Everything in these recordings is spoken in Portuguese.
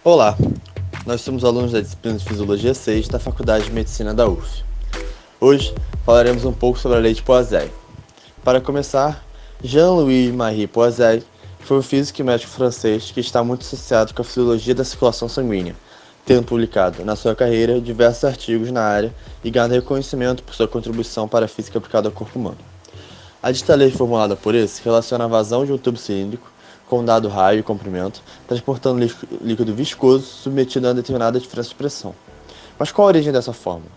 Olá, nós somos alunos da disciplina de Fisiologia 6 da Faculdade de Medicina da UF. Hoje falaremos um pouco sobre a lei de Poiseuille. Para começar, Jean-Louis-Marie Poiseuille foi um físico e médico francês que está muito associado com a fisiologia da circulação sanguínea, tendo publicado na sua carreira diversos artigos na área e ganhado reconhecimento por sua contribuição para a física aplicada ao corpo humano. A dita lei formulada por esse relaciona a vazão de um tubo cilíndrico com um dado raio e comprimento, transportando líquido viscoso submetido a uma determinada diferença de pressão. Mas qual a origem dessa fórmula?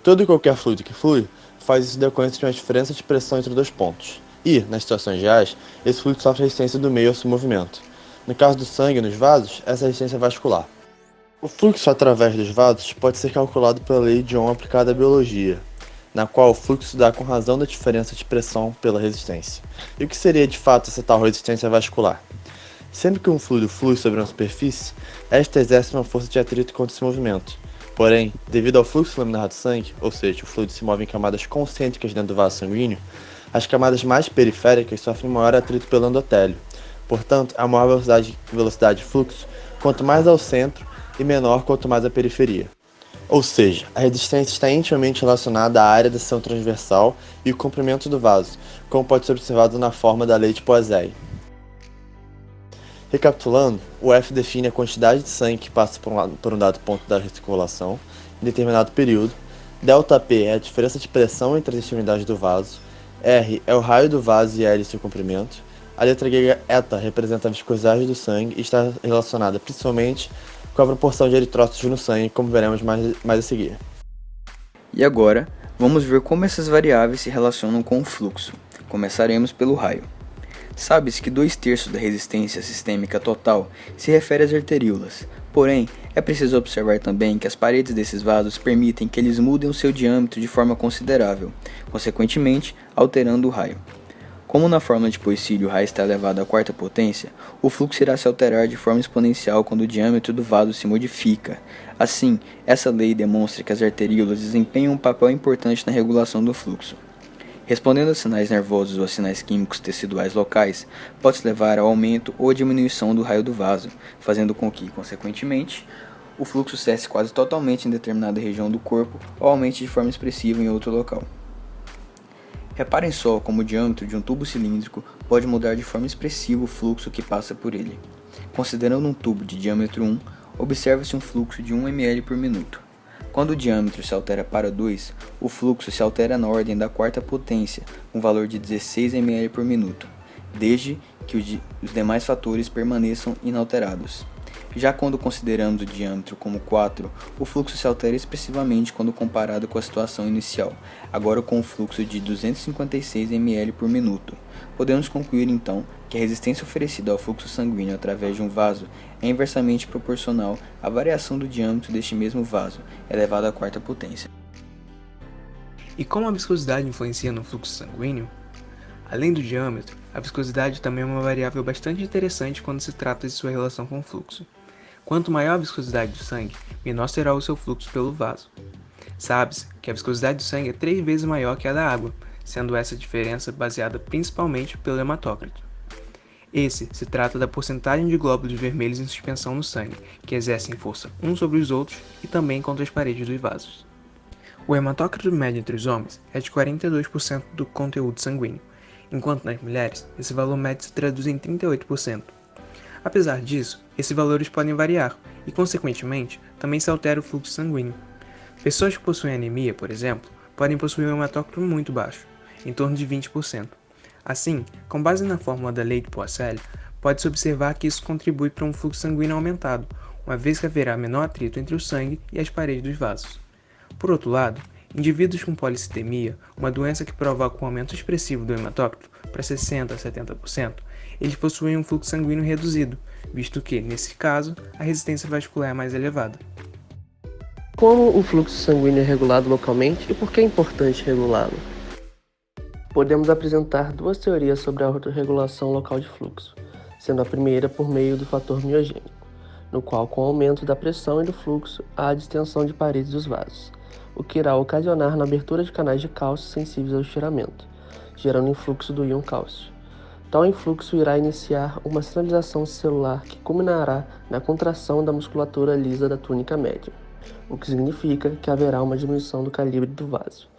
Todo e qualquer fluido que flui faz isso em decorrência de uma diferença de pressão entre dois pontos. E, nas situações reais, esse fluido sofre resistência do meio ao seu movimento. No caso do sangue nos vasos, essa resistência é vascular. O fluxo através dos vasos pode ser calculado pela lei de Ohm aplicada à biologia, na qual o fluxo dá com razão da diferença de pressão pela resistência. E o que seria de fato essa tal resistência vascular? Sempre que um fluido flui sobre uma superfície, esta exerce uma força de atrito contra esse movimento. Porém, devido ao fluxo laminar do sangue, ou seja, o fluido se move em camadas concêntricas dentro do vaso sanguíneo, as camadas mais periféricas sofrem maior atrito pelo endotélio. Portanto, há maior velocidade de fluxo quanto mais ao centro e menor quanto mais à periferia. Ou seja, a resistência está intimamente relacionada à área da seção transversal e o comprimento do vaso, como pode ser observado na forma da lei de Poiseuille. Recapitulando, o F define a quantidade de sangue que passa por um dado ponto da circulação em determinado período, ΔP é a diferença de pressão entre as extremidades do vaso, R é o raio do vaso e L seu comprimento, a letra grega eta representa a viscosidade do sangue e está relacionada principalmente com a proporção de eritrócitos no sangue, como veremos mais a seguir. E agora, vamos ver como essas variáveis se relacionam com o fluxo. Começaremos pelo raio. Sabe-se que 2/3 da resistência sistêmica total se refere às arteríolas, porém, é preciso observar também que as paredes desses vasos permitem que eles mudem o seu diâmetro de forma considerável, consequentemente, alterando o raio. Como na fórmula de Poiseuille o raio está elevado à quarta potência, o fluxo irá se alterar de forma exponencial quando o diâmetro do vaso se modifica. Assim, essa lei demonstra que as arteríolas desempenham um papel importante na regulação do fluxo. Respondendo a sinais nervosos ou a sinais químicos teciduais locais, pode-se levar ao aumento ou à diminuição do raio do vaso, fazendo com que, consequentemente, o fluxo cesse quase totalmente em determinada região do corpo ou aumente de forma expressiva em outro local. Reparem só como o diâmetro de um tubo cilíndrico pode mudar de forma expressiva o fluxo que passa por ele. Considerando um tubo de diâmetro 1, observa-se um fluxo de 1 ml por minuto. Quando o diâmetro se altera para 2, o fluxo se altera na ordem da quarta potência, com valor de 16 ml por minuto, desde que os demais fatores permaneçam inalterados. Já quando consideramos o diâmetro como 4, o fluxo se altera expressivamente quando comparado com a situação inicial, agora com um fluxo de 256 ml por minuto. Podemos concluir então que a resistência oferecida ao fluxo sanguíneo através de um vaso é inversamente proporcional à variação do diâmetro deste mesmo vaso, elevado à quarta potência. E como a viscosidade influencia no fluxo sanguíneo? Além do diâmetro, a viscosidade também é uma variável bastante interessante quando se trata de sua relação com o fluxo. Quanto maior a viscosidade do sangue, menor será o seu fluxo pelo vaso. Sabe-se que a viscosidade do sangue é 3 vezes maior que a da água, sendo essa diferença baseada principalmente pelo hematócrito. Esse se trata da porcentagem de glóbulos vermelhos em suspensão no sangue, que exercem força uns sobre os outros e também contra as paredes dos vasos. O hematócrito médio entre os homens é de 42% do conteúdo sanguíneo, enquanto nas mulheres esse valor médio se traduz em 38%. Apesar disso, esses valores podem variar e, consequentemente, também se altera o fluxo sanguíneo. Pessoas que possuem anemia, por exemplo, podem possuir um hematócrito muito baixo, em torno de 20%. Assim, com base na fórmula da lei de Poiseuille, pode-se observar que isso contribui para um fluxo sanguíneo aumentado, uma vez que haverá menor atrito entre o sangue e as paredes dos vasos. Por outro lado, indivíduos com policitemia, uma doença que provoca um aumento expressivo do hematócrito para 60% a 70%, eles possuem um fluxo sanguíneo reduzido, visto que, nesse caso, a resistência vascular é mais elevada. Como o fluxo sanguíneo é regulado localmente e por que é importante regulá-lo? Podemos apresentar duas teorias sobre a autorregulação local de fluxo, sendo a primeira por meio do fator miogênico, no qual, com o aumento da pressão e do fluxo, há a distensão de paredes dos vasos, o que irá ocasionar na abertura de canais de cálcio sensíveis ao estiramento, gerando influxo do íon cálcio. Tal influxo irá iniciar uma sinalização celular que culminará na contração da musculatura lisa da túnica média, o que significa que haverá uma diminuição do calibre do vaso,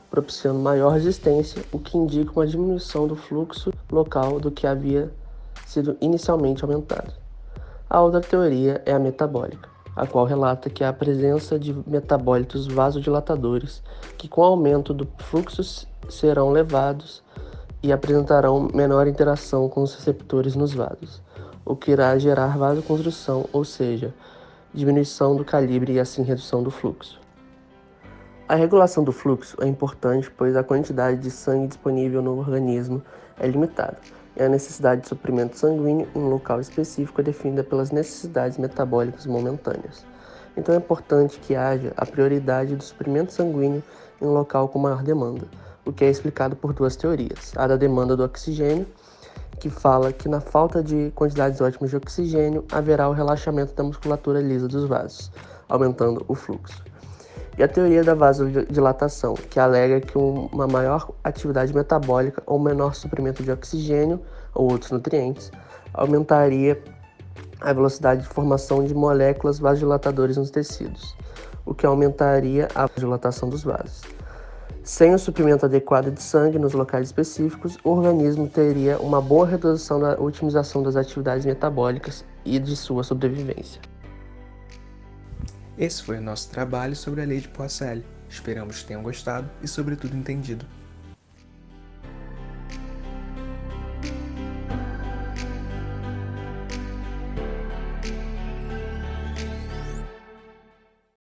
propiciando maior resistência, o que indica uma diminuição do fluxo local do que havia sido inicialmente aumentado. A outra teoria é a metabólica, a qual relata que há a presença de metabólitos vasodilatadores que, com o aumento do fluxo, serão levados e apresentarão menor interação com os receptores nos vasos, o que irá gerar vasoconstrição, ou seja, diminuição do calibre e assim redução do fluxo. A regulação do fluxo é importante, pois a quantidade de sangue disponível no organismo é limitada, e a necessidade de suprimento sanguíneo em um local específico é definida pelas necessidades metabólicas momentâneas. Então é importante que haja a prioridade do suprimento sanguíneo em um local com maior demanda, o que é explicado por duas teorias. A da demanda do oxigênio, que fala que na falta de quantidades ótimas de oxigênio haverá o relaxamento da musculatura lisa dos vasos, aumentando o fluxo. E a teoria da vasodilatação, que alega que uma maior atividade metabólica ou menor suprimento de oxigênio ou outros nutrientes aumentaria a velocidade de formação de moléculas vasodilatadoras nos tecidos, o que aumentaria a vasodilatação dos vasos. Sem o suprimento adequado de sangue nos locais específicos, o organismo teria uma boa redução da otimização das atividades metabólicas e de sua sobrevivência. Esse foi o nosso trabalho sobre a lei de Poiseuille. Esperamos que tenham gostado e, sobretudo, entendido.